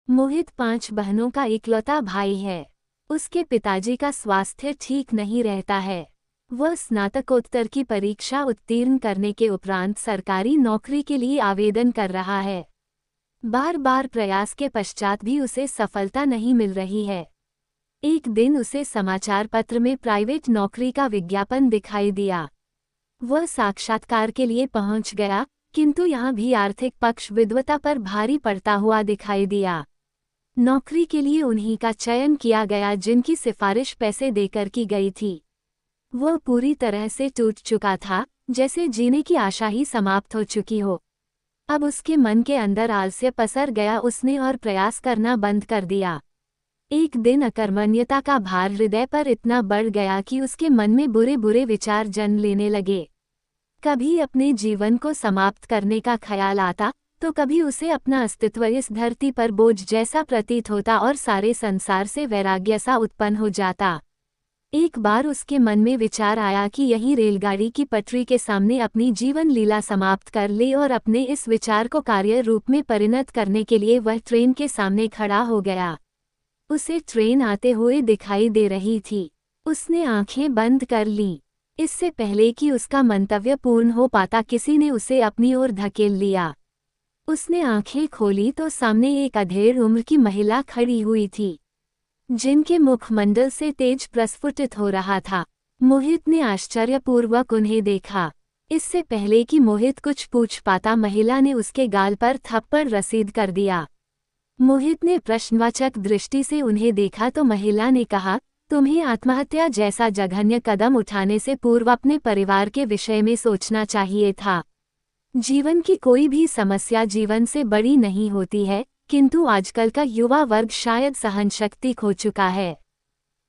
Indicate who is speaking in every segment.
Speaker 1: मोहित 5 बहनों का इकलौता भाई है। उसके पिताजी का स्वास्थ्य ठीक नहीं रहता है। वह स्नातकोत्तर की परीक्षा उत्तीर्ण करने के उपरांत सरकारी नौकरी के लिए आवेदन कर रहा है। बार बार प्रयास के पश्चात भी उसे सफलता नहीं मिल रही है। एक दिन उसे समाचार पत्र में प्राइवेट नौकरी का विज्ञापन दिखाई दिया। वह साक्षात्कार के लिए पहुंच गया, किंतु यहाँ भी आर्थिक पक्ष विद्वता पर भारी पड़ता हुआ दिखाई दिया। नौकरी के लिए उन्हीं का चयन किया गया जिनकी सिफारिश पैसे देकर की गई थी। वह पूरी तरह से टूट चुका था, जैसे जीने की आशा ही समाप्त हो चुकी हो। अब उसके मन के अंदर आलस्य पसर गया, उसने और प्रयास करना बंद कर दिया। एक दिन अकर्मण्यता का भार हृदय पर इतना बढ़ गया कि उसके मन में बुरे बुरे विचार जन्म लेने लगे। कभी अपने जीवन को समाप्त करने का ख्याल आता, तो कभी उसे अपना अस्तित्व इस धरती पर बोझ जैसा प्रतीत होता और सारे संसार से वैराग्य सा उत्पन्न हो जाता। एक बार उसके मन में विचार आया कि यही रेलगाड़ी की पटरी के सामने अपनी जीवन लीला समाप्त कर ले, और अपने इस विचार को कार्य रूप में परिणत करने के लिए वह ट्रेन के सामने खड़ा हो गया। उसे ट्रेन आते हुए दिखाई दे रही थी। उसने आंखें बंद कर लीं। इससे पहले कि उसका मंतव्य पूर्ण हो पाता, किसी ने उसे अपनी ओर धकेल लिया। उसने आंखें खोली तो सामने एक अधेड़ उम्र की महिला खड़ी हुई थी, जिनके मुखमंडल से तेज प्रस्फुटित हो रहा था। मोहित ने आश्चर्यपूर्वक उन्हें देखा। इससे पहले कि मोहित कुछ पूछ पाता, महिला ने उसके गाल पर थप्पड़ रसीद कर दिया। मोहित ने प्रश्नवाचक दृष्टि से उन्हें देखा तो महिला ने कहा, तुम्हें आत्महत्या जैसा जघन्य कदम उठाने से पूर्व अपने परिवार के विषय में सोचना चाहिए था। जीवन की कोई भी समस्या जीवन से बड़ी नहीं होती है, किंतु आजकल का युवा वर्ग शायद सहनशक्ति खो चुका है।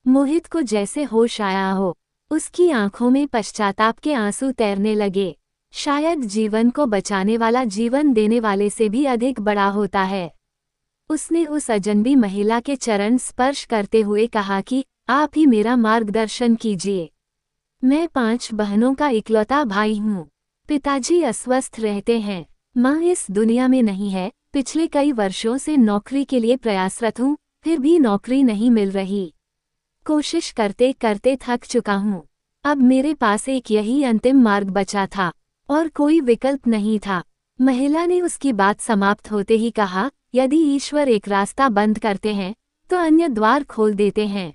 Speaker 1: मोहित को जैसे होश आया हो, उसकी आंखों में पश्चाताप के आंसू तैरने लगे। शायद जीवन को बचाने वाला जीवन देने वाले से भी अधिक बड़ा होता है। उसने उस अजनबी महिला के चरण स्पर्श करते हुए कहा कि आप ही मेरा मार्गदर्शन कीजिए। मैं 5 बहनों का इकलौता भाई हूँ। पिताजी अस्वस्थ रहते हैं। माँ इस दुनिया में नहीं है। पिछले कई वर्षों से नौकरी के लिए प्रयासरत हूँ, फिर भी नौकरी नहीं मिल रही। कोशिश करते करते थक चुका हूँ। अब मेरे पास एक यही अंतिम मार्ग बचा था, और कोई विकल्प नहीं था। महिला ने उसकी बात समाप्त होते ही कहा, यदि ईश्वर एक रास्ता बंद करते हैं, तो अन्य द्वार खोल देते हैं।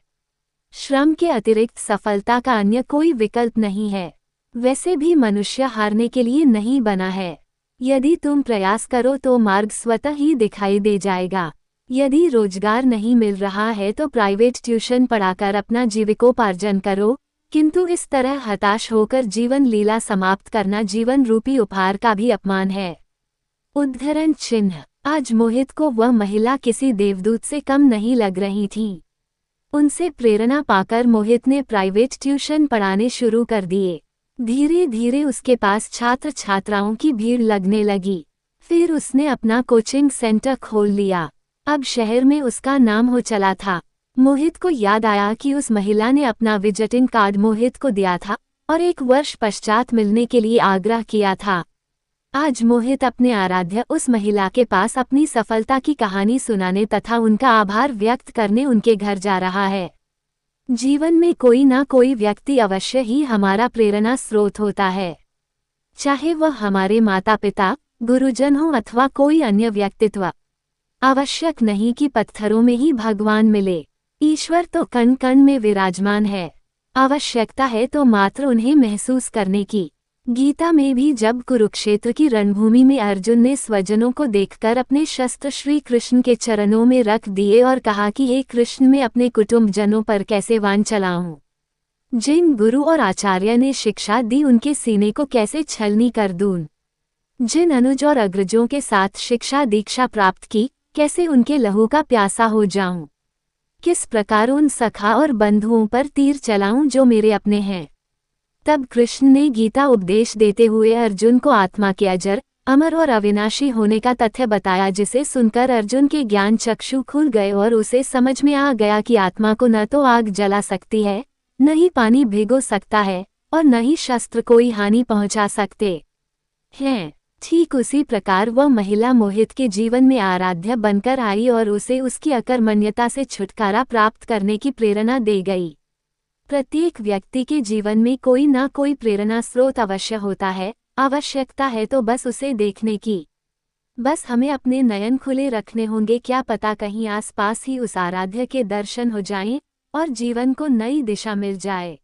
Speaker 1: श्रम के अतिरिक्त सफलता का अन्य कोई विकल्प नहीं है। वैसे भी मनुष्य हारने के लिए नहीं बना है। यदि तुम प्रयास करो तो मार्ग स्वतः ही दिखाई दे जाएगा। यदि रोजगार नहीं मिल रहा है तो प्राइवेट ट्यूशन पढ़ाकर अपना जीविकोपार्जन करो, किंतु इस तरह हताश होकर जीवन लीला समाप्त करना जीवन रूपी उपहार का भी अपमान है। उद्धरण चिन्ह। आज मोहित को वह महिला किसी देवदूत से कम नहीं लग रही थी। उनसे प्रेरणा पाकर मोहित ने प्राइवेट ट्यूशन पढ़ाने शुरू कर दिए। धीरे धीरे उसके पास छात्र छात्राओं की भीड़ लगने लगी। फिर उसने अपना कोचिंग सेंटर खोल लिया। अब शहर में उसका नाम हो चला था। मोहित को याद आया कि उस महिला ने अपना विजिटिंग कार्ड मोहित को दिया था और 1 वर्ष पश्चात मिलने के लिए आग्रह किया था। आज मोहित अपने आराध्य उस महिला के पास अपनी सफलता की कहानी सुनाने तथा उनका आभार व्यक्त करने उनके घर जा रहा है। जीवन में कोई ना कोई व्यक्ति अवश्य ही हमारा प्रेरणा स्रोत होता है, चाहे वह हमारे माता पिता, गुरुजन हो अथवा कोई अन्य व्यक्तित्व। आवश्यक नहीं कि पत्थरों में ही भगवान मिले। ईश्वर तो कण कण में विराजमान है। आवश्यकता है तो मात्र उन्हें महसूस करने की। गीता में भी जब कुरुक्षेत्र की रणभूमि में अर्जुन ने स्वजनों को देखकर अपने शस्त्र श्री कृष्ण के चरणों में रख दिए और कहा कि हे कृष्ण, मैं अपने कुटुंबजनों पर कैसे वान चलाऊं। जिन गुरु और आचार्य ने शिक्षा दी उनके सीने को कैसे छलनी कर दूं। जिन अनुज और अग्रजों के साथ शिक्षा दीक्षा प्राप्त की, कैसे उनके लहू का प्यासा हो जाऊं। किस प्रकार उन सखा और बंधुओं पर तीर चलाऊं जो मेरे अपने हैं। तब कृष्ण ने गीता उपदेश देते हुए अर्जुन को आत्मा के अजर, अमर और अविनाशी होने का तथ्य बताया, जिसे सुनकर अर्जुन के ज्ञान चक्षु खुल गए और उसे समझ में आ गया कि आत्मा को न तो आग जला सकती है, न ही पानी भिगो सकता है, और न ही शस्त्र कोई हानि पहुंचा सकते हैं। ठीक उसी प्रकार वह महिला मोहित के जीवन में आराध्य बनकर आई और उसे उसकी अकर्मण्यता से छुटकारा प्राप्त करने की प्रेरणा दे गई। प्रत्येक व्यक्ति के जीवन में कोई ना कोई प्रेरणा स्रोत अवश्य होता है, आवश्यकता है तो बस उसे देखने की। बस हमें अपने नयन खुले रखने होंगे, क्या पता कहीं आसपास ही उस आराध्य के दर्शन हो जाएं और जीवन को नई दिशा मिल जाए।